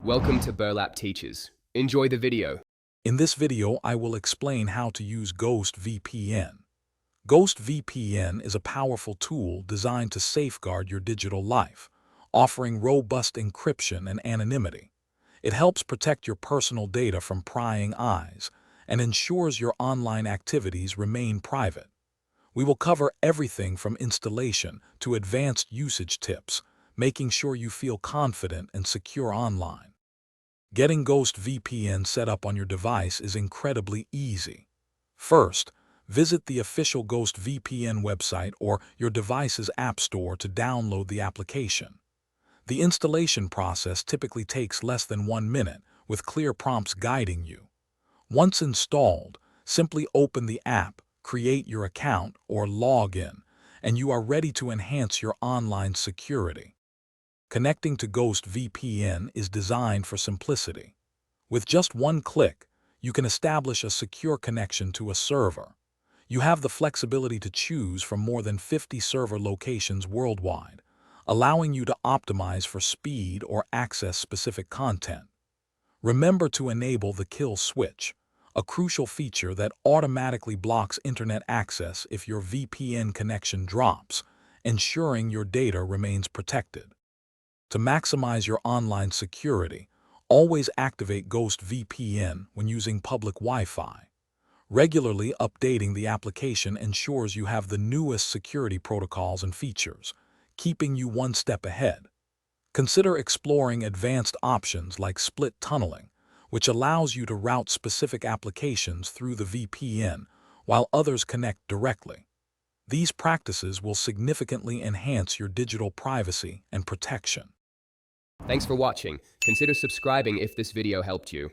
Welcome to Burlap Teachers. Enjoy the video. In this video, I will explain how to use Ghost VPN. Ghost VPN is a powerful tool designed to safeguard your digital life, offering robust encryption and anonymity. It helps protect your personal data from prying eyes and ensures your online activities remain private. We will cover everything from installation to advanced usage tips, making sure you feel confident and secure online. Getting Ghost VPN set up on your device is incredibly easy. First, visit the official Ghost VPN website or your device's app store to download the application. The installation process typically takes less than 1 minute, with clear prompts guiding you. Once installed, simply open the app, create your account, or log in, and you are ready to enhance your online security. Connecting to Ghost VPN is designed for simplicity. With just one click, you can establish a secure connection to a server. You have the flexibility to choose from more than 50 server locations worldwide, allowing you to optimize for speed or access specific content. Remember to enable the kill switch, a crucial feature that automatically blocks internet access if your VPN connection drops, ensuring your data remains protected. To maximize your online security, always activate Ghost VPN when using public Wi-Fi. Regularly updating the application ensures you have the newest security protocols and features, keeping you one step ahead. Consider exploring advanced options like split tunneling, which allows you to route specific applications through the VPN while others connect directly. These practices will significantly enhance your digital privacy and protection. Thanks for watching. Consider subscribing if this video helped you.